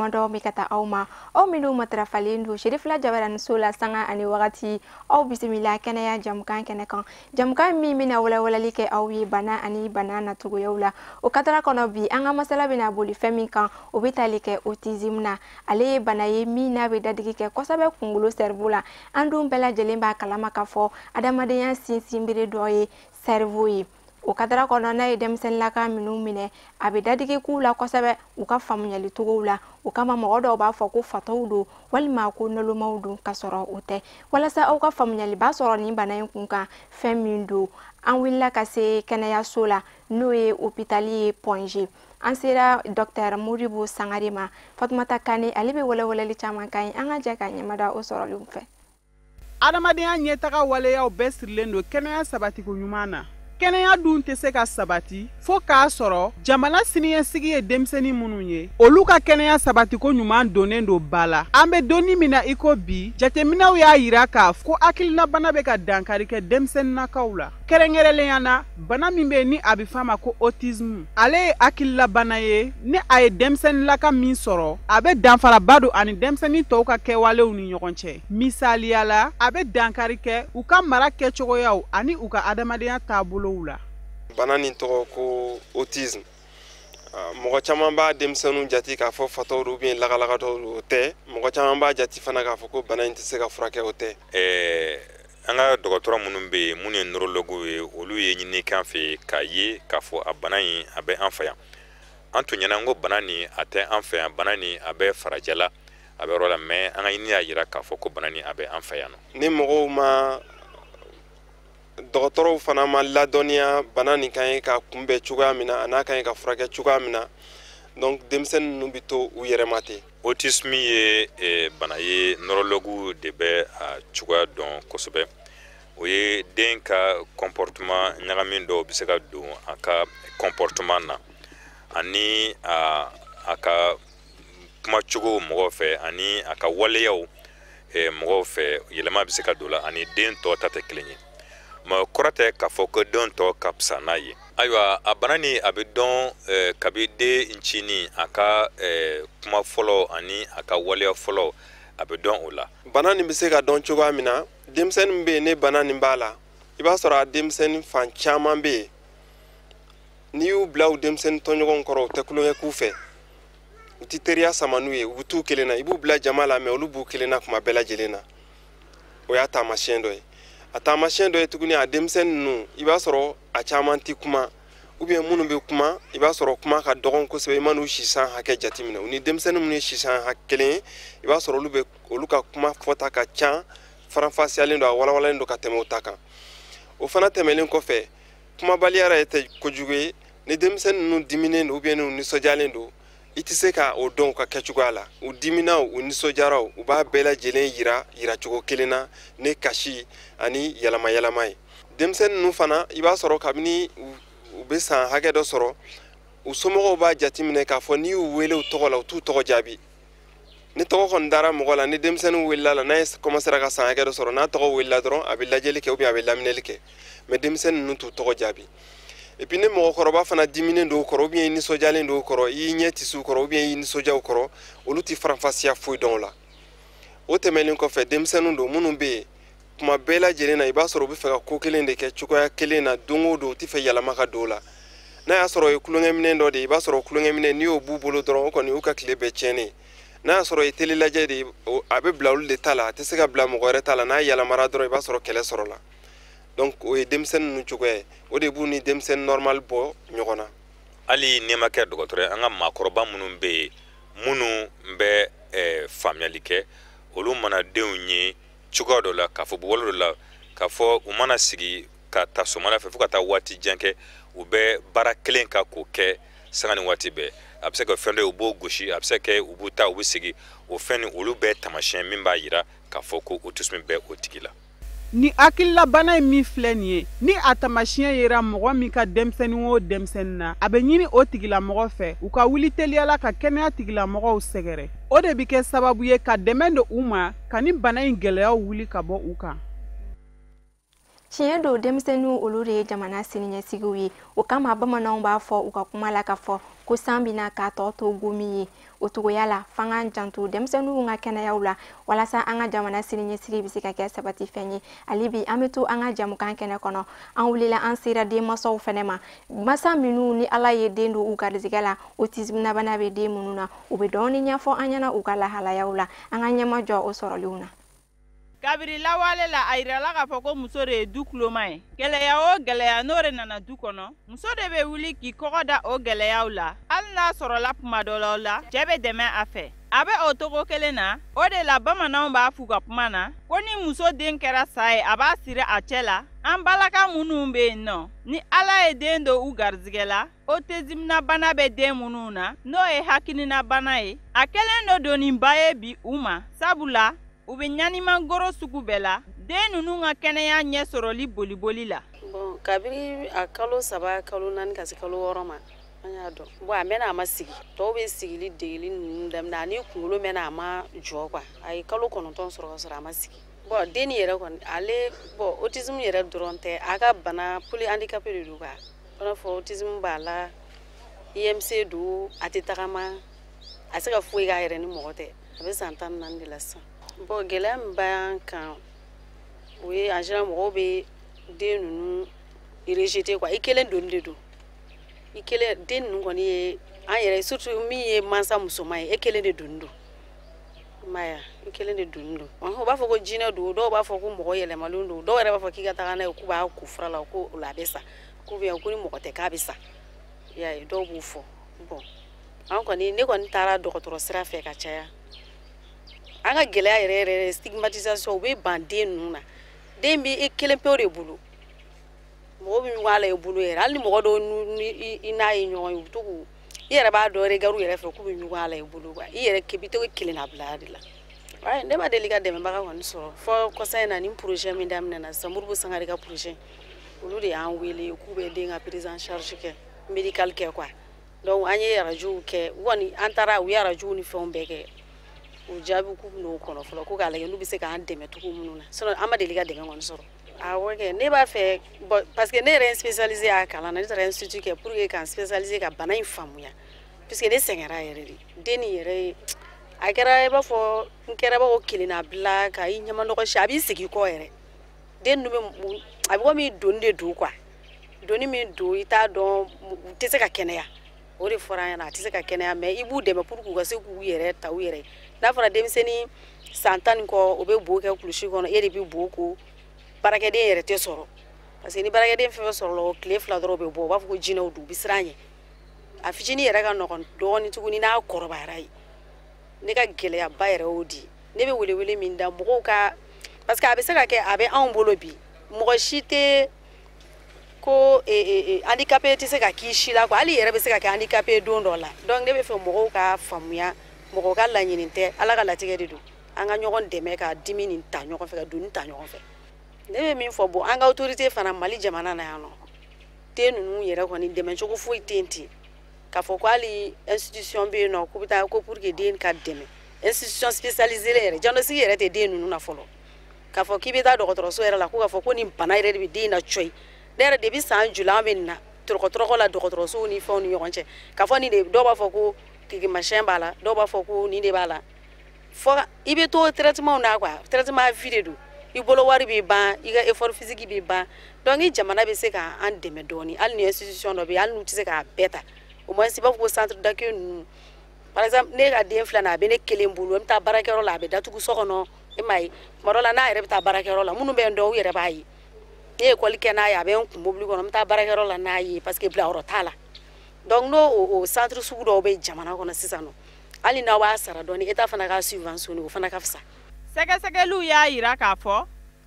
damadɔ mi ka taa aw ma aw minnu matarafalen don Serifula Jabara Sola sanga ani wagati aw bisimila kɛnɛya jamukan kɛnɛ kan jamukan min bɛna walawalali kɛ aw ye bana ani bana natogoyaw la o katara kɔnɔ bi an ka masala bɛna boli fɛn min kan o bɛ tali kɛ autisme na ale ye bana ye min n'a bɛ dadigi kɛ kosɛbɛ kunkolo cerveau la an dun bɛɛ lajɛlen b'a kalama ka fɔ adamadenya sinsinbere dɔ ye cerveau ye o kadara kɔnɔ n'a ye denmisɛnninlaka minnu minɛ a bɛ dadigi k'u la kosɛbɛ u ka faamuyali cogow la o kama mɔgɔ dɔw b'a fɔ ko fataw don walima ko nalomaw don ka sɔrɔ o tɛ walasa aw ka faamuyali b'a sɔrɔ nin bana in kun kan fɛn min don an wulila ka se kɛnɛyaso la n'o ye hôpital ye Point-G an sera Dr Modibo Sangare ma Fatumata Kane ale bɛ walawalali caman kan ye an ka jɛ ka ɲɛmada o sɔrɔlenw fɛ adamadenya ɲɛtaga waleyaw bɛɛ sirilen don kɛnɛya sabatiko ɲuman na kɛnɛya dun tɛ se ka sabati fo k'a sɔrɔ jamana siniɲɛsigi ye denmisɛnnin minnu ye olu ka kɛnɛya sabatiko ɲuman donnen don ba la an bɛ donni min na i ko bi jateminɛw y'a yira k'a fɔ ko hakilinabana bɛ ka dankari kɛ denmisɛnninnakaw la kɛrɛnkɛrɛnnenya na bana min bɛ yen ni a bɛ f'a ma ko autisme ale ye hakililabana ye ni a ye denmisɛnninlaka min sɔrɔ a bɛ danfaraba don ani denmisɛnnin tɔw ka kɛwalew ni ɲɔgɔn cɛ misaliya la a bɛ dankari kɛ u ka mara kɛcogoyaw ani u ka adamadenya taabolo la bana nin tɔgɔ ko autisme mɔgɔ caman b'a denmisɛnninw jati k'a fɔ fataw do bien lagalagatɔw o tɛ mɔgɔ caman b'a jati fana k'a fɔ ko bana in tɛ se ka furakɛ o tɛ an ka dɔgɔtɔrɔ minnu bɛ yen minnu ye neurologues ye olu ye ɲini k'an fɛ k'a ye k'a fɔ a bana in a bɛ an fɛ yan an tun ɲɛna ko bana nin a tɛ an fɛ yan bana nin a bɛ farajɛ la a bɛ yɔrɔ la mais an ka ɲini y'a yira k'a fɔ ko bana nin a bɛ an fɛ yan ni mɔgɔw ma dɔgɔtɔrɔw fana ma ladɔnniya bana nin kan ye ka kunbɛn cogoya min na a n'a kan ye ka furakɛ cogoya min na donc denmisɛnnin ninnu bɛ to u yɛrɛ ma ten autisme ye bana ye neurologues de bɛ a cogoya dɔn kosɛbɛ o ye den ka comportement ɲagamin dɔw bɛ se ka don a ka comportement na ani a ka kumacogo mɔgɔw fɛ ani a ka waleyaw mɔgɔw fɛ yɛlɛma bɛ se ka don la ani den tɔ ta tɛ kelen ye ma kɔrɔ tɛ k'a fɔ ko den tɔ ka fisa n'a ye ayiwa a bana ni a bɛ dɔn kabi den ncini a ka kuma fɔlɔ ani a ka waleya fɔlɔ a bɛ dɔn o la bana nin bɛ se ka dɔn cogoya min na denmisɛnnin bɛ yen ne bana nin b'a la i b'a sɔrɔ a denmisɛnnin fan caman bɛ yen n'i y'u bila u denmisɛnnin tɔɲɔgɔn kɔrɔ u tɛ kulonkɛ k'u fɛ u tɛ teriya sama n'u ye u bɛ t'u kelen na i b'u bila jama la mais olu b'u kelen na kuma bɛɛ lajɛlen na o y'a taamasiyɛn dɔ ye a taamasiyɛn dɔ ye tuguni a denmisɛnnin ninnu i b'a sɔrɔ a caman tɛ kuma ou bien minnu bɛ kuma i b'a sɔrɔ kuma ka dɔgɔn kosɛbɛ i man'u sisan hakɛ jateminɛ u ni denmisɛnnin minnu ye sisan kelen ye i b'a sɔrɔ olu ka kuma fɔta ka ca faranfasiyalen don a walawalalen don ka tɛmɛ o ta kan o fana tɛmɛlen kɔfɛ kumabaliya yɛrɛ tɛ kojugu ye ni denmisɛnnin ninnu diminen don ou bien n'u nisɔndiyalen don i tɛ se ka o dɔn u ka kɛcogoya la u dimina u nisɔndiyara u b'a bɛɛ lajɛlen yira cogo kelen na ni kasi ani yɛlɛma yɛlɛma ye denmisɛnnin ninnu fana i b'a sɔrɔ kabini u bɛ san hakɛ dɔ sɔrɔ u somɔgɔw b'a jateminɛ k'a fɔ n'i y'u wele u tɔgɔ la u t'u tɔgɔ jaabi ni tɔgɔ kɔni dara mɔgɔ la ni denmisɛnnin welela la n'a ye commencera ka san hakɛ dɔ sɔrɔ n'a tɔgɔ welela dɔrɔn a bɛ lajɛli kɛ ou bien a bɛ laminɛli kɛ mais denmisɛnnin ninnu t'u tɔgɔ jaabi et puis ni mɔgɔkɔrɔba fana diminen don u kɔrɔ ou bien i nisɔndiyalen don u kɔrɔ i y'i ɲɛ tisi u kɔrɔ ou bien i y'i nisɔndiya u kɔrɔ olu tɛ faranfasiya foyi dɔn o la o tɛmɛnen kɔfɛ denmisɛnninw don minnu bɛ yen kuma bɛɛ lajɛlen na i b'a sɔrɔ u bɛ fɛ ka ko kelen de kɛ cogoya kelen na don o don u tɛ fɛ yɛlɛma ka don o la n'a y'a sɔrɔ o ye kulonkɛminɛ dɔ de ye i b'a sɔrɔ kulonkɛminɛ n'i y'o b'u bolo dɔrɔn o kɔni y'u ka tile bɛɛ tiɲɛnen n'a y'a sɔrɔ o ye télé lajɛ de ye a bɛ bila olu de ta la a tɛ se ka bila mɔgɔ wɛrɛ ta la n'a yɛlɛmara dɔrɔn i b'a sɔrɔ kɛlɛ sɔrɔ la donc o ye denmisɛnnin ninnu cogoya ye o de b'u ni denmisɛnnin normal bɔ ɲɔgɔn na hali n'i ma kɛ dɔgɔtɔrɔ ye an ka maakɔrɔba minnu bɛ yen minnu bɛ faamuyali kɛ olu mana denw ye cogoya dɔ la k'a fɔ bɔbɔli dɔ la k'a fɔ u mana sigi ka taa sɔgɔmada fɛ fo ka taa waati jan kɛ u bɛ baara kelen ka k'o kɛ sanga ni waati bɛɛ a bɛ se ka fɛn dɔ ye u b'o gosi a bɛ se ka kɛ u b'u taa u bɛ sigi o fɛn ni olu bɛɛ taamasiyɛn min b'a yira k'a fɔ ko autisme bɛ o tigi la ni hakililabana ye min filɛ nin ye ni a taamasiyɛn yera mɔgɔ min ka denmisɛnnin o denmisɛnnin na a bɛ ɲini o tigilamɔgɔ fɛ u ka wuli teliyala ka kɛnɛya tigilamɔgɔw sɛgɛrɛ o de bɛ kɛ sababu ye ka dɛmɛ don u ma ka ni bana in gɛlɛyaw wuli ka bɔ u kan tiɲɛ don denmisɛnninw olu de ye jamana siniɲɛsigiw ye o kama bamananw b'a fɔ u ka kuma la ka fɔ ko san bina k'a tɔ to gomi ye o togoya la f'an k'an janto denmisɛnninw ka kɛnɛyaw la walasa an ka jamana siniɲɛsigi bɛ se ka kɛ sabati fɛn ye. Hali bi an bɛ to an ka jamukan kɛnɛ kɔnɔ an wulila an sera denmansaw fɛnɛ ma masa minnu ni Ala ye den don u garizigɛ la autisme bana bɛ den minnu na u bɛ dɔɔni ɲɛfɔ an ɲɛna u ka lahalayaw la an ka ɲɛma jɔ o sɔrɔliw na. Kabiri lawale la a yirala k'a fɔ ko muso de ye du kuloma ye. Gɛlɛya o gɛlɛya n'o de nana du kɔnɔ muso de bɛ wuli k'i kɔgɔ da o gɛlɛyaw la hali n'a sɔrɔla kuma dɔ la cɛ bɛ dɛmɛ a fɛ. A bɛ o togo kelen na o de la bamananw b'a f'u ka kuma na ko ni muso den kɛra sa ye a b'a siri a cɛ la. An balaka minnu bɛ yen nɔ ni Ala ye den don u garizigɛ la autisme bana bɛ den minnu na n'o ye hakilina bana ye a kɛlen do doniba ye bi u ma sabula u bɛ ɲaniman goro sugu bɛɛ la den ninnu ka kɛnɛya ɲɛ sɔrɔli boli la. Bon kabiri a kalo 3 kalo 4 ka se kalo 6 ma an y'a dɔn bon a mɛna a ma sigi tɔw bɛ sigili degeli ninnu daminɛ ani kunkolo mɛna a ma jɔ quoi a ye kalo 9 sɔrɔ ka sɔrɔ a ma sigi. Bon den yɛrɛ kɔni ale bon autisme yɛrɛ dɔrɔn tɛ a ka bana polyhandicapé de don quoi i n'a fɔ autisme b'a la IMC don a tɛ tagama a se ka foyi k'a yɛrɛ ni mɔgɔ tɛ a bɛ san 14 de la sisan. Bon gɛlɛya min b'an kan o ye en général mɔgɔw bɛ den ninnu rejeter quoi i kelen doni de don i kelen den ninnu kɔni ye an yɛrɛ surtout min ye mansa musoman ye e kelen de doni don maya i kelen de doni don u b'a fɔ ko jinɛ don dɔw b'a fɔ ko mɔgɔ yɛlɛmalenw don dɔw yɛrɛ b'a fɔ k'i ka taga n'a ye k'u b'a ko fura la ko o la a bɛ sa ko bien ko ni mɔgɔ tɛ k'a bɛ sa i y'a ye dɔw b'u fɔ bon an kɔni ne kɔni taara dɔgɔtɔrɔ sira fɛ ka caya an ka gɛlɛya yɛrɛ stigmatisation u bɛ ban den ninnu na den bɛ i kelen pewu de bolo mɔgɔ bɛ ɲugun a la i bolo yɛrɛ hali ni mɔgɔ dɔw ni i n'a ye ɲɔgɔn ye u bɛ to k'u i yɛrɛ b'a dɔn regard yɛrɛ fɛ k'u bɛ ɲugun a la i bolo quoi i yɛrɛ k'i bɛ to kelen na bila de la ne ma deli ka dɛmɛbaga kɔni sɔrɔ fɔ kɔsa in na ni projet min daminɛna sisan Modibo Sangare ka projet olu de y'an wele k'u bɛ den ka prise en charge kɛ médical kɛ quoi donc an ye radio kɛ kɔni an taara u ye radio ni fɛnw bɛɛ kɛ o jaabi k'u n'o kɔnɔ fɔlɔ ko k'a lajɛ n'u bɛ se k'an dɛmɛ cogo minnu na sinon an ma deli ka dɛmɛ kɔni sɔrɔ awɔ kɛ ne b'a fɛ parce que ne yɛrɛ ye spécialisé a kalan na ne taara institut kɛ pour que k'an spécialisé ka bana in faamuya puisque ne sɛgɛnra yɛrɛ de den nin yɛrɛ a kɛra i b'a fɔ n kɛra b'a fɔ kelen na bila ka i ɲɛmanɔgɔ si a b'i sigi kɔ yɛrɛ den ninnu bɛ a bɛ komi doni de don quoi doni min don i t'a dɔn u tɛ se ka kɛnɛya o de fɔra an ɲɛna a tɛ se ka kɛnɛya mais i b'u dɛmɛ pour k'u ka se k'u yɛrɛ ta u yɛrɛ n'a fɔra denmisɛnnin san 10 kɔ o bɛ bo kɛ kulusi kɔnɔ e de bɛ bo ko baarakɛden yɛrɛ tɛ sɔrɔ parce que ni baarakɛden fɛn fɛn sɔrɔ la o tile 2 dɔrɔn bɛ bɔ u b'a fɔ ko jinɛw don u bɛ siran ɲɛ a fitinin yɛrɛ ka nɔgɔn dɔɔnin tuguni n'a kɔrɔbayara ye ne ka gɛlɛyaba yɛrɛ y'o di ne bɛ welewele min da mɔgɔw ka parce que a bɛ se ka kɛ a bɛ anw bolo bi mɔgɔ si tɛ ko handicapé tɛ se ka k'i si la quoi hali yɛrɛ bɛ se ka kɛ handicapé don dɔ la donc ne bɛ fɛ mɔgɔw ka faamuya mɔgɔ ka laɲini tɛ Ala ka latigɛ de don an ka ɲɔgɔn dɛmɛ ka dimi nin ta ɲɔgɔn fɛ ka doni ta ɲɔgɔn fɛ ne bɛ min fɔ bon an ka autorité fana Mali jamana na yan nɔ den ninnu yɛrɛ kɔni dɛmɛ cogo foyi tɛ yen ten k'a fɔ ko hali institution bɛ yen nɔ k'u bɛ taa ko pour que den ka dɛmɛ institution spécialisée yɛrɛ diagnostic yɛrɛ tɛ den ninnu na fɔlɔ k'a fɔ k'i bɛ taa dɔgɔtɔrɔso yɛrɛ la ko k'a fɔ ko nin bana yɛrɛ de bɛ den na coyi ne yɛrɛ depuis san jula an bɛ nin na tɔrɔkɔtɔrɔkɔ la dɔgɔtɔrɔsow ni fɛnw ni ɲɔgɔn cɛ k'a fɔ nin de dɔw b'a fɔ ko kiki machin b'a la dɔw b'a fɔ ko nin de b'a la fɔ i bɛ to traitement na quoi traitement vie de don i bolo wari bɛ ban i ka effort physique bɛ ban donc i jamana bɛ se k'an dɛmɛ dɔɔni hali ni institution dɔ bɛ yen hali n'u tɛ se k'a bɛɛ ta au moins i b'a fɔ ko centre d'accueil ninnu par exemple ne ka den filɛ nin ye a bɛ ne kelen bolo n bɛ taa baarakɛyɔrɔ la a bɛ datugu so kɔnɔ e m'a ye tuma dɔ la n'a yɛrɛ bɛ taa baarakɛyɔrɔ la minnu bɛ n dɔn u yɛrɛ b'a ye ne ye école kɛ n'a ye a bɛ n kun mobili kɔnɔ n bɛ taa baarakɛyɔrɔ la n'a ye parce que bilayɔrɔ t'a la donc n'o o centre sugu dɔw bɛ jamana kɔnɔ sisan nɔ hali n'aw b'a sara dɔɔni État fana ka subventionné o fana ka fisa. Sɛgɛsɛgɛliw y'a yira k'a fɔ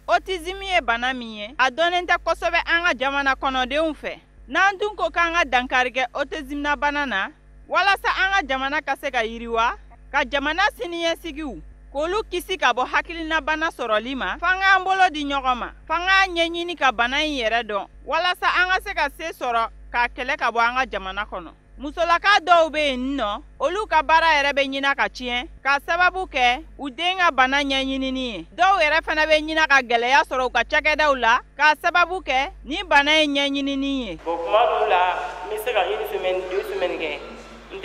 autisme ye bana min ye a dɔnnen tɛ kosɛbɛ an ka jamana kɔnɔdenw fɛ n'an dun ko k'an ka dankari kɛ autisme bana na walasa an ka jamana ka se ka yiriwa ka jamana siniɲɛsigiw k'olu kisi ka bɔ hakilina bana sɔrɔli ma f'an k'an bolo di ɲɔgɔn ma f'an k'a ɲɛɲini ka bana in yɛrɛ dɔn walasa an ka se ka se sɔrɔ k'a kɛlɛ ka bɔ an ka jamana kɔnɔ musolaka dɔw bɛ yen nɔ olu ka baara yɛrɛ bɛ ɲina ka tiɲɛ ka sababu kɛ u den ka bana ɲɛɲinini ye dɔw yɛrɛ fana bɛ ɲina ka gɛlɛya sɔrɔ u ka cakɛdaw la ka sababu kɛ ni bana ye ɲɛɲinini ye bon kuma dɔw la n bɛ se ka une semaine 2 semaines kɛ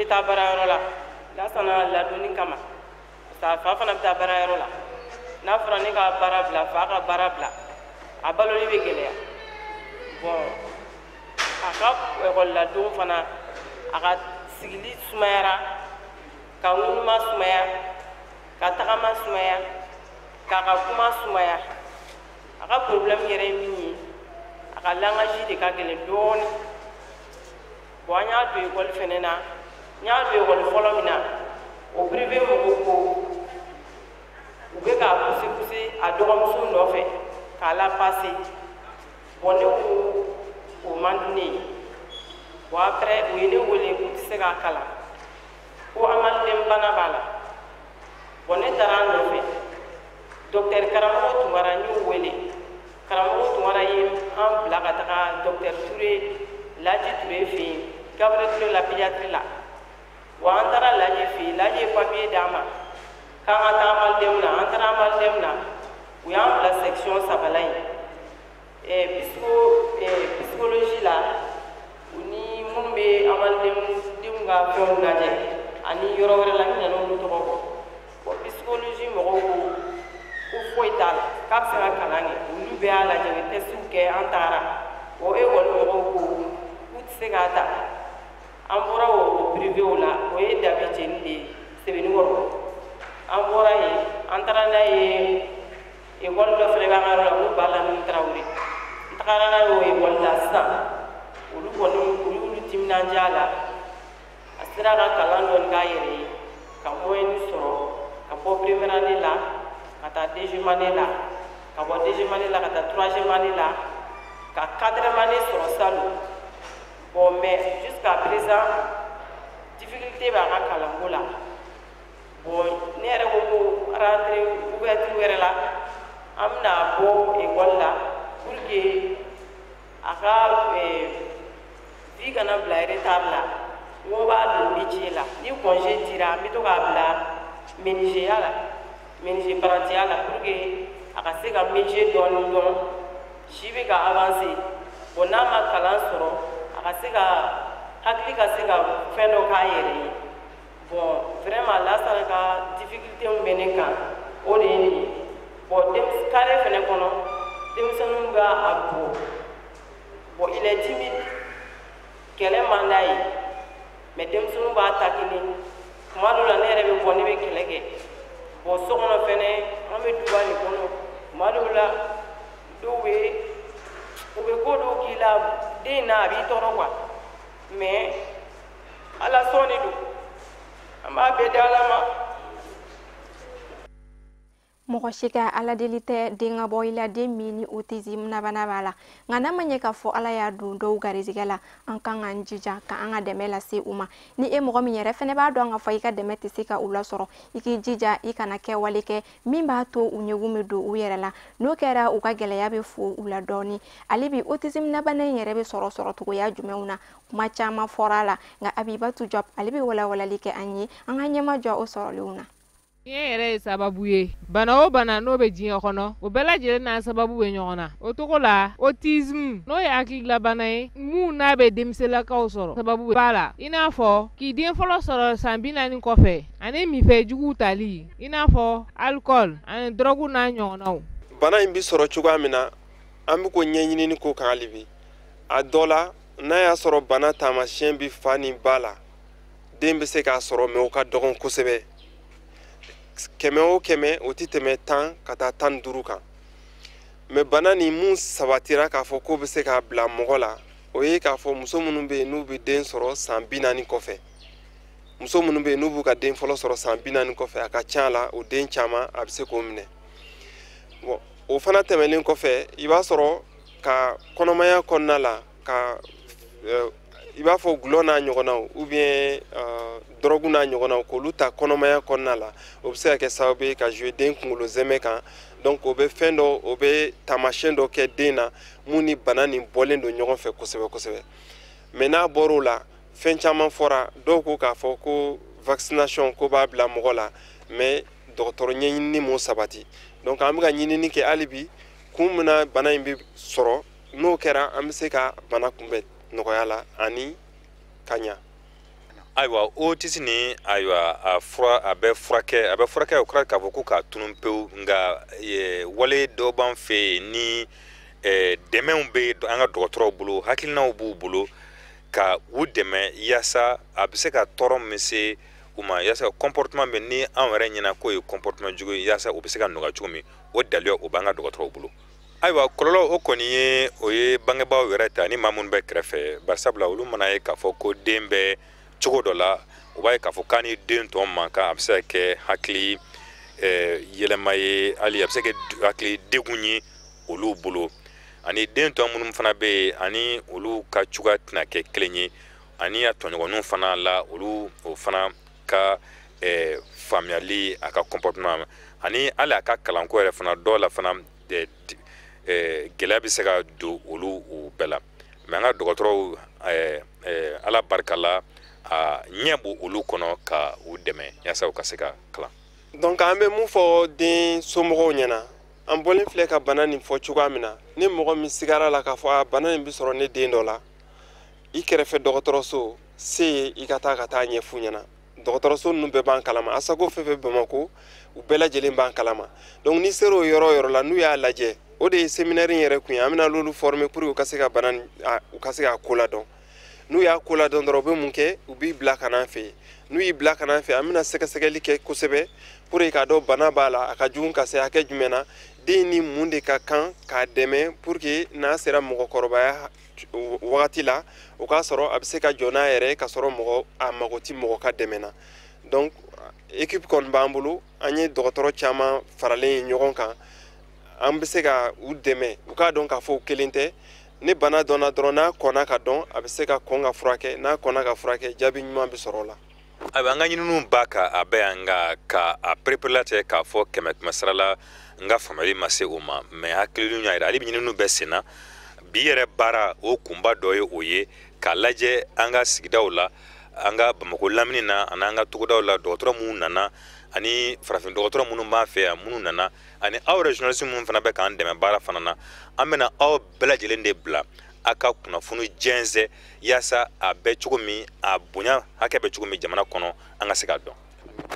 tɛ taa baarayɔrɔ la lasana ladonni kama sa fa fana bɛ taa baarayɔrɔ la n'a fɔra ne ka baara bila fa ka baara bila a baloli bɛ gɛlɛya bon a ka ekɔliladon fana a ka sigili sumayara ka ŋunuma sumaya ka tagama sumaya k'a ka kuma sumaya a ka problème yɛrɛ ye min ye a ka langage de ka gɛlɛn dɔɔni bon an y'a don école fɛnɛ na n y'a don école fɔlɔ min na o privé mɔgɔw ko u bɛ k'a pousser a dɔgɔmuso nɔfɛ k'a la passer bon ne ko o man di ne ye bon après u ye ne wele k'u tɛ se k'a kalan ko amadu bana b'a la bon ne taara a nɔfɛ docteur karamɔgɔ Tunkara n y'u wele karamɔgɔ Tunkara ye an bila ka taga docteur Touré Laji Touré fɛ yen Gabriel Touré la pédiatrie la wa an taara Laji fɛ yen Laji ye papier d'an ma k'an ka taa Amalidɛmu na an taara Amalidɛmu na u y'an bila section sabala in psychologie la u ni minnu bɛ Amalidɛmu denw ka fɛnw lajɛ ani yɔrɔ wɛrɛ la n ɲinɛna olu tɔgɔ kɔ bon psychologie mɔgɔw ko foyi t'a la k'a bɛ se ka kalan kɛ olu bɛɛ y'a lajɛ u ye tɛsiw kɛ an taara o école mɔgɔw ko k'u tɛ se k'a ta an bɔra o privéw la o ye Dabi Jeni de ye Sebenikɔrɔ an bɔra yen an taara n'a ye école dɔ fɛnɛ b'an ka yɔrɔ la ko Balamini Tarawele n tagara n'a ye o école la sisan olu kɔni u y'olu timinandiya la a sera ka kalan dɔɔni k'a yɛrɛ ye ka moyen sɔrɔ ka bɔ première année la ka taa deuxième année la ka bɔ deuxième année la ka taa troisième année la ka quatrième année sɔrɔ salon bon mais jusqu'à présent difficulté b'a ka kalanko la bon ne yɛrɛ ko ko rentrée ouverture wɛrɛ la an bɛna bɔ école la pour que a ka vie kana bila retard la n ko b'a don métier la ni congé dira an bɛ to k'a bila menuisier la menuisier parantiya la pour que a ka se ka métier dɔɔni dɔn si bɛ ka avancer bon n'a ma kalan sɔrɔ a ka se ka hakili ka se ka fɛn dɔ k'a yɛrɛ ye bon vraiment Lasana ka difficulté min bɛ ne kan o de ye nin ye bon carré fɛnɛ kɔnɔ denmisɛnninw b'a a bɔ bon il est timide kɛlɛ man d'a ye mais denmisɛnninw b'a takini tuma dɔw la ne yɛrɛ bɛ bɔ ne bɛ kɛlɛ kɛ bon so kɔnɔ fɛnɛ an bɛ duba de kɔnɔ tuma dɔw la dɔw bɛ u bɛ ko dɔw k'i la den na a b'i tɔɔrɔ quoi mais Ala sɔn de don an b'a bɛɛ di Ala ma. mɔgɔ si ka ala deli tɛ den ka bɔ i la den min ni autisme nabana b'a la nka n'a ma ɲɛ k'a fɔ ala y'a don dɔw garizigɛ la an kan k'an jija ka an ka dɛmɛ lase u ma ni e mɔgɔ min yɛrɛ fɛnɛ b'a dɔn k'a fɔ i ka dɛmɛ tɛ se ka u lasɔrɔ i k'i jija i kana kɛwale kɛ min b'a to u ɲɛgun bɛ don u yɛrɛ la n'o kɛra u ka gɛlɛya bɛ fo u la dɔɔni ale bi autisme nabana in yɛrɛ bɛ sɔrɔ cogoya jumɛnw na kuma caman fɔra a la nka Abibatu Job ale bɛ walawalali kɛ an ye an ka ɲɛmajɔ o sɔrɔlenw na. Ye yɛrɛ ye sababu ye bana o bana n'o bɛ diɲɛ kɔnɔ o bɛɛ lajɛlen n'a sababu bɛ ɲɔgɔn na o togo la autisme n'o ye hakililabana ye mun n'a bɛ denmisɛnninlakaw sɔrɔ sababu b'a la i n'a fɔ k'i den fɔlɔ sɔrɔ san 40 kɔfɛ ani minfɛn juguw tali i n'a fɔ alcool ani drogue n'a ɲɔgɔnnaw. Bana in bi sɔrɔ cogoya min na an bɛ ko ɲɛɲinini ko kan hali bi a dɔ la n'a y'a sɔrɔ bana taamasiyɛn bi fa ni ba la den bɛ se k'a sɔrɔ mɛ o ka dɔgɔn kosɛbɛ. Kɛmɛ o kɛmɛ o tɛ tɛmɛ 10 ka taa 15 kan mɛ bana ni mun sabatira k'a fɔ ko bɛ se k'a bila mɔgɔ la o ye k'a fɔ muso minnu bɛ yen n'u bɛ den sɔrɔ san 40 kɔfɛ muso minnu bɛ yen n'u b'u ka den fɔlɔ sɔrɔ san 40 kɔfɛ a ka ca la o den caman a bɛ se k'o minɛ bon o fana tɛmɛnen kɔfɛ i b'a sɔrɔ ka kɔnɔmaya kɔnɔna la ka i b'a fɔ gulɔ n'a ɲɔgɔnnaw ou bien drogue n'a ɲɔgɔnnaw k'olu ta kɔnɔmaya kɔnɔna la o bɛ se ka kɛ sababu ye ka jouer den kunkolo zɛmɛ kan donc o bɛ fɛn dɔ o bɛ taamasiyɛn dɔ kɛ den na mun ni bana nin bɔlen don ɲɔgɔn fɛ kosɛbɛ kosɛbɛ mais n'a bɔr'o la fɛn caman fɔra dɔw ko k'a fɔ ko vaccination ko b'a bila mɔgɔ la mais dɔgɔtɔrɔ ɲɛɲinini m'o sabati donc an bɛ ka ɲinini kɛ hali bi kun min na bana in bɛ sɔrɔ n'o kɛra an bɛ se ka bana kunbɛn nɔgɔya la ani ka ɲa. ayiwa autisme ni ayiwa a bɛ furakɛ o kɔrɔ k'a fɔ ko k'a tunun pewu nka wale dɔ b'an fɛ yen ni dɛmɛw bɛ an ka dɔgɔtɔrɔw bolo hakilinaw b'u bolo ka u dɛmɛ yaasa a bɛ se ka tɔɔrɔ min se u ma yaasa comportement bɛ ni anw yɛrɛ ɲɛna k'o ye comportement jugu ye yaasa u bɛ se ka nɔgɔya cogo min o dalilu o b'an ka dɔgɔtɔrɔw bolo. ayiwa kɔlɔlɔ o kɔni ye bangebaaw yɛrɛ ta ni maa minnu bɛ kɛrɛfɛ barisabula olu mana ye k'a fɔ ko den bɛ cogo dɔ la u b'a ye k'a fɔ k'a ni den tɔ man kan a bɛ se ka kɛ hakili yɛlɛma ye hali a bɛ se ka kɛ hakili degun ye olu bolo ani den tɔ minnu fana bɛ yen ani olu ka cogoya tɛna kɛ kelen ye ani a tɔɲɔgɔnninw fana la olu o fana ka faamuyali a ka comportement ani hali a ka kalanko yɛrɛ fana dɔw la fana gɛlɛya bɛ se ka don olu bɛɛ la mɛ an ka dɔgɔtɔrɔw ala barika la a ɲɛ b'o olu kɔnɔ ka u dɛmɛ yaasa u ka se ka kalan. donc an bɛ mun fɔ den somɔgɔw ɲɛna an bɔlen filɛ ka bana nin fɔ cogoya min na ni mɔgɔ min sigara la k'a fɔ bana nin bɛ sɔrɔ ne den dɔ la i kɛrɛfɛ dɔgɔtɔrɔso se ye i ka taa ɲɛfu ɲɛna dɔgɔtɔrɔso ninnu bɛɛ b'an kalama ASACO fɛn fɛn Bamako u bɛɛ lajɛlen b'an kalama donc ni sera o yɔrɔ o yɔrɔ la n'u y'a lajɛ o de ye séminaire in yɛrɛ kun ye an bɛna l'olu former pour u ka se ka bana u ka se ka ko ladɔn n'u y'a ko ladɔn dɔrɔn u bɛ mun kɛ u b'i bila ka n'an fɛ yen n'u y'i bila ka n'an fɛ an bɛna sɛgɛsɛgɛli kɛ kosɛbɛ pour k'a dɔn bana b'a la a ka jugu ka se hakɛ jumɛn na den ni mun de ka kan k'a dɛmɛ pour que n'a sera mɔgɔkɔrɔbaya wagati la o k'a sɔrɔ a bɛ se ka jɔ n'a yɛrɛ ka sɔrɔ a mago tɛ mɔgɔ ka dɛmɛ na donc équipe kɔni b'an bolo an ye dɔgɔtɔrɔ caman faralen ɲɔgɔn kan an bɛ se ka u dɛmɛ u k'a dɔn k'a fɔ u kelen tɛ ni bana dɔnna dɔrɔn n'a kɔnna ka dɔn a bɛ se ka kɔn ka furakɛ n'a kɔnna ka furakɛ jaabi ɲuman bɛ sɔrɔ o la. ayiwa an ka ɲininiw b'a kan a bɛ yan nka ka a perepere tɛ k'a fɔ kɛmɛ sara la n ka faamuyali ma se o ma mɛ hakilinu y'a jira ale bɛ ɲininiw bɛɛ sen na bi yɛrɛ baara o kunba dɔ ye o ye k'a lajɛ an ka sigidaw la an ka Bamako lamini na ani an ka togodaw la dɔgɔtɔrɔ minnu nana ani farafin dɔgɔtɔrɔ minnu b'an fɛ yan minnu nana ani aw yɛrɛ journaliste minnu fana bɛ k'an dɛmɛ baara fana na an bɛna aw bɛɛ lajɛlen de bila a ka kunnafoni jɛnsɛ yaasa a bɛ cogo min a bonya hakɛ bɛ cogo min jamana kɔnɔ an ka se ka dɔn.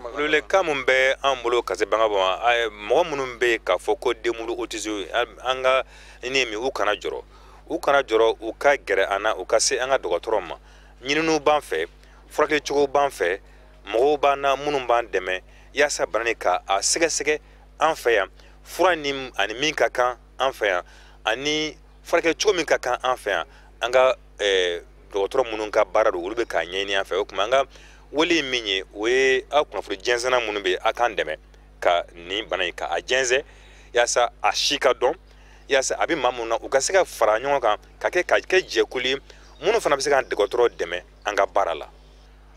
Welewelekan min bɛ an bolo ka se bangebaaw ma mɔgɔ minnu bɛ yen k'a fɔ ko den bolo autisme an ka ɲini min u kana jɔrɔ u ka gɛrɛ an na u ka se an ka dɔgɔtɔrɔ ma ɲininiw b'an fɛ furakɛcogo b'an fɛ mɔgɔw b'an na minnu b'an dɛmɛ yaasa bana nin ka a sɛgɛsɛgɛ an fɛ yan fura ni ani min ka kan an fɛ yan ani furakɛcogo min ka kan an fɛ yan an ka dɔgɔtɔrɔ minnu ka baara don olu bɛ k'a ɲɛɲini an fɛ o tuma an ka wele min ye o ye aw kunnafoni jɛnsɛnna minnu bɛ a k'an dɛmɛ ka nin bana in ka a jɛnsɛ yaasa a si ka dɔn yaasa a bɛ maa minnu na u ka se ka fara ɲɔgɔn kan ka kɛ jɛkulu ye minnu fana bɛ se ka dɔgɔtɔrɔ dɛmɛ an ka baara la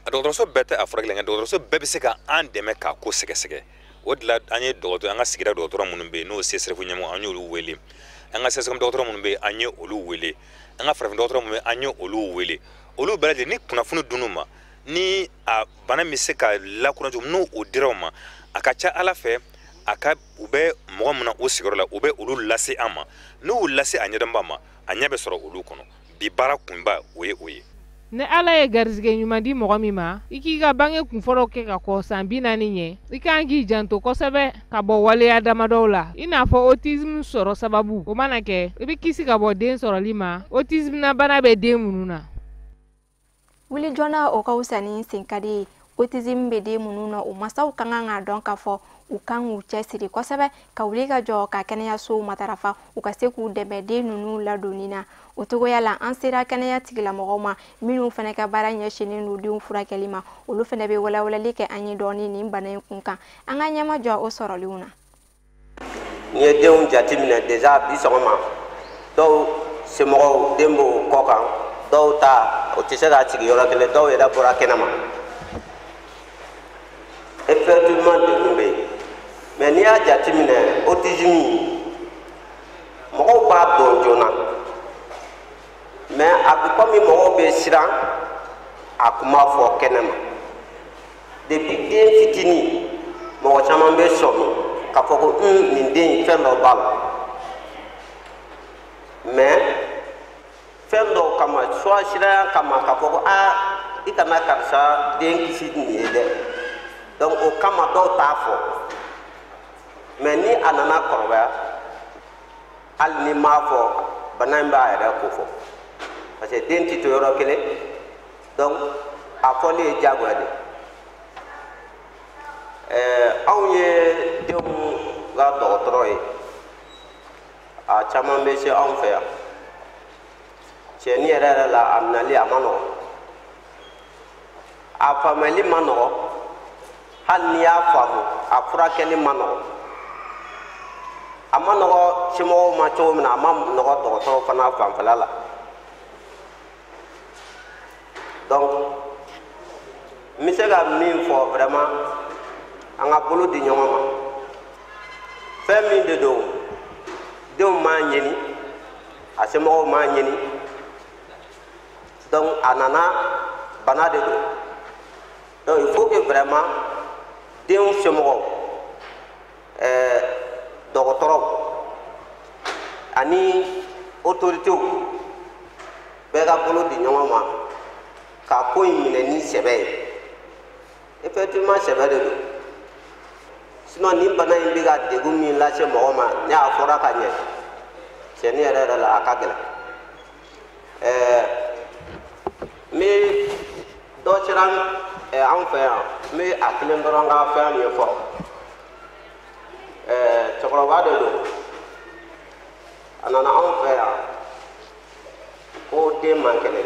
a dɔgɔtɔrɔso bɛɛ tɛ a furakɛli nka dɔgɔtɔrɔso bɛɛ bɛ se ka an dɛmɛ k'a ko sɛgɛsɛgɛ o de la an ye an ka sigida dɔgɔtɔrɔ minnu bɛ yen n'o CSRF ɲɛmɔgɔ an y'olu wele an ka CSCOM dɔgɔtɔrɔ minnu bɛ yen an ye olu wele an ka farafin dɔgɔtɔrɔ minnu bɛ yen an ye olu wele olu bɛɛ lajɛlen ni kunnafoni donn'u ma ni a bana bɛ se ka lakodɔn cogo n'o o dira u ma a ka ca Ala fɛ u bɛ mɔgɔ min na o sigiyɔrɔ la u bɛ olu lase an ma n'u y'u lase a ɲɛdɔnba ma a ɲɛ bɛ sɔrɔ olu kɔnɔ bi baara kunba o ye o ye. Ni Ala ye garizigɛ ɲuman di mɔgɔ min ma i k'i ka bange kunfɔlɔw kɛ ka kɔ san 40 ɲɛ i kan k'i janto kosɛbɛ ka bɔ waleya damadɔw la i n'a fɔ autisme sɔrɔ sababu o mana kɛ i bɛ kisi ka bɔ den sɔrɔli ma autisme na bana bɛ den minnu na. Wuli joona o ka wusa ni sen ka di ye autisme bɛ den minnu na o masaw ka kan k'a dɔn k'a fɔ u kan k'u cɛsiri kosɛbɛ ka wuli ka jɔ ka kɛnɛyasow matarafa u ka se k'u dɛmɛ den ninnu ladonni na o togoya la an sera kɛnɛya tigilamɔgɔw ma minnu fana ka baara ɲɛsinnen don denw furakɛli ma olu fana bɛ walawalali kɛ an ye dɔɔni nin bana in kun kan an ka ɲɛma jɔ o sɔrɔliw na. Ni ye denw jateminɛ déjà bi sɔgɔma dɔw semɔgɔw den b'o kɔ kan dɔw ta o tɛ se ka sigi yɔrɔ kelen dɔw yɛrɛ bɔra kɛnɛma effectivement degun bɛ yen mais n'i y'a jateminɛ autisme mɔgɔw b'a dɔn joona mais a bɛ komi mɔgɔw bɛ siran a kuma fɔ kɛnɛma depuis den fitinin mɔgɔ caman bɛ sɔmi k'a fɔ ko nin den fɛn dɔ b'a la mais fɛn dɔw kama soit siranya kama k'a fɔ ko i kana karisa den kisi nin ye dɛ donc o kama dɔw t'a fɔ mais ni a nana kɔrɔbaya hali ni m'a fɔ bana in b'a yɛrɛ ko fɔ parce que den ti to yɔrɔ kelen donc a fɔli ye diyagoya de anw ye denw ka dɔgɔtɔrɔ ye a caman bɛ se anw fɛ yan cɛni yɛrɛ yɛrɛ la a minɛli a ma nɔgɔn a faamuyali ma nɔgɔn hali n'i y'a faamu a furakɛli ma nɔgɔn a ma nɔgɔn somɔgɔw ma cogo min na a ma nɔgɔn dɔgɔtɔrɔ fana fanfɛla la donc n bɛ se ka min fɔ vraiment an ka bolo di ɲɔgɔn ma fɛn min de don denw m'a ɲini a somɔgɔw m'a ɲini donc a nana bana de don donc il faut que vraiment denw somɔgɔw dɔgɔtɔrɔw ani autorités bɛɛ ka bolo di ɲɔgɔn ma ka ko in minɛ ni sɛbɛ ye effectivement sɛbɛ de don sinon ni bana in bɛ ka degun min lase mɔgɔ ma ne a fɔra ka ɲɛ cɛni yɛrɛ yɛrɛ la a ka gɛlɛn n bɛ dɔ sera anw fɛ yan n bɛ a kelen dɔrɔn ka fɛn ɲɛfɔ cɛkɔrɔba de don a nana anw fɛ yan ko den man kɛnɛ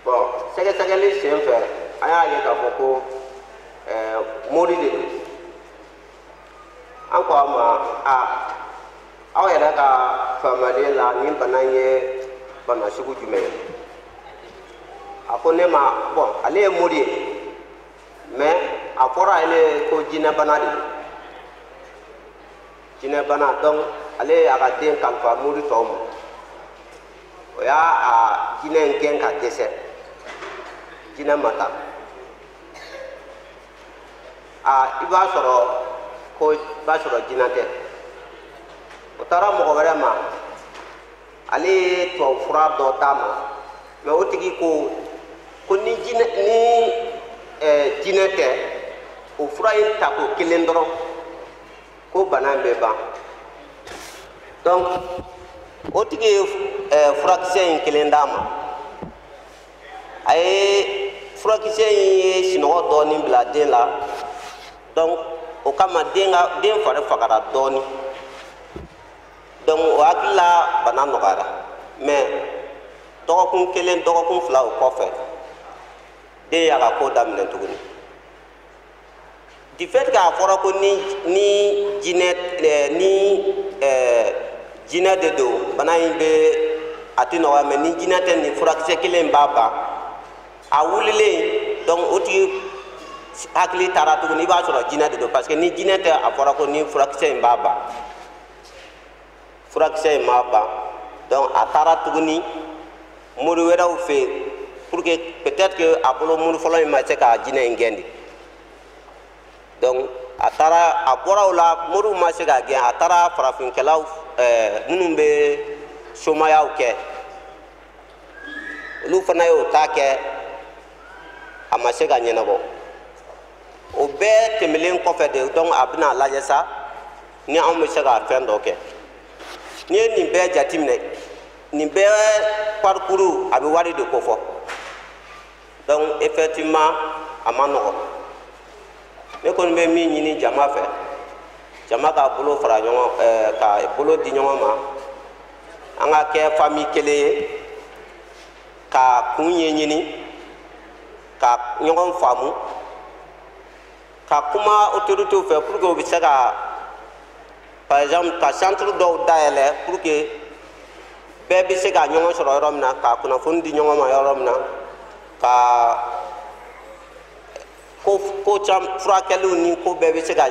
bon sɛgɛsɛgɛli sen fɛ an y'a ye k'a fɔ ko mori de don an ko a ma aw yɛrɛ ka faamuyali la nin bana ye bana sugu jumɛn ye a ko ne ma bon ale ye mori ye mais a fɔra ale ko jinɛ bana de don jinɛ bana donc ale a ka den kalifa mori tɔw ma o y'a jinɛ in gɛn ka dɛsɛ jinɛ ma ta i b'a sɔrɔ ko i b'a sɔrɔ jinɛ tɛ o taara mɔgɔ wɛrɛ ma ale ye tubabu fura dɔ d'a ma mais o tigi ko ni jinɛ tɛ o fura in ta ko kelen dɔrɔn ko bana in bɛ ban donc o tigi ye furakisɛ in kelen d'a ma a ye furakisɛ in ye sinɔgɔ dɔɔnin bila den la donc o kama den fari fagara dɔɔnin donc o hakili la bana nɔgɔyara mais dɔgɔkun kelen dɔgɔkun fila o kɔfɛ den y'a ka ko daminɛ tuguni du fait k'a fɔra ko ni jinɛ de don bana in bɛ a tɛ nɔgɔya mais ni jinɛ tɛ nin furakisɛ kelen b'a ban a wulilen donc o tigi hakili taara tuguni i b'a sɔrɔ jinɛ de don parce que ni jinɛ tɛ a fɔra ko ni furakisɛ in b'a ban furakisɛ in m'a ban donc a taara tuguni mori wɛrɛw fɛ yen pour que peut-être que a bolo mori fɔlɔ in ma se ka jinɛ in gɛn de donc a bɔra o la moriw ma se ka gɛn a taara farafinkɛlaw minnu bɛ somayaw kɛ olu fana y'o ta kɛ a ma se ka ɲɛnabɔ o bɛɛ tɛmɛlen kɔfɛ de donc a bɛna lajɛ sa ni anw bɛ se ka fɛn dɔ kɛ n'i ye nin bɛɛ jateminɛ nin bɛɛ parcours a bɛ wari de ko fɔ donc effectivement a ma nɔgɔn ne kɔni bɛ min ɲini jama fɛ jama ka bolo fara ɲɔgɔn ka bolo di ɲɔgɔn ma an ka kɛ famille kelen ye ka kun ɲɛɲini ka ɲɔgɔn faamu ka kuma autorités fɛ pour que u bɛ se ka par exemple ka centre dɔw dayɛlɛ pour que bɛɛ bɛ se ka ɲɔgɔn sɔrɔ yɔrɔ min na ka kunnafoni di ɲɔgɔn ma yɔrɔ min na ka ko caman furakɛliw ni ko bɛɛ bɛ se ka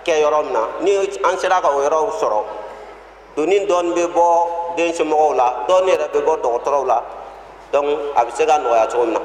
kɛ yɔrɔ min na ni an sera ka o yɔrɔw sɔrɔ doni dɔɔni bɛ bɔ den somɔgɔw la dɔɔni yɛrɛ bɛ bɔ dɔgɔtɔrɔw la donc a bɛ se ka nɔgɔya cogo min na.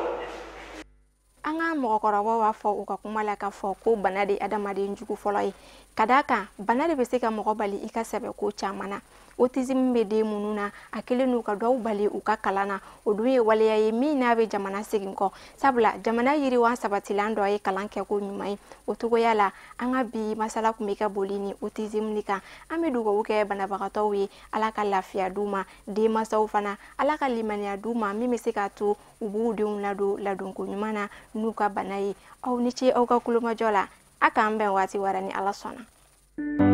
An ka mɔgɔkɔrɔbaw b'a fɔ u ka kuma la k'a fɔ ko bana de adamaden jugu fɔlɔ ye Kadaka bana de bɛ se ka mɔgɔ bali I ka sɛbɛ ko caman na. Autisme bɛ den minnu na a kelen n'u ka dɔw bali u ka kalan na o dun ye waleya ye min n'a bɛ jamana segin kɔ sabula jamana yiriwa sabatilan dɔ ye kalan kɛ ko ɲuman ye o togoya la an ka bi masala kun bɛ ka boli ni autisme ni kan an bɛ dugawu kɛ banabagatɔw ye Ala ka lafiya d'u ma denmansaw fana Ala ka limaniya d'u ma min bɛ se ka to u b'u denw ladon ladonko ɲuman na n'u ka bana ye aw ni ce aw ka kulomajɔ la a k'an bɛn waati wɛrɛ ni Ala sɔnna.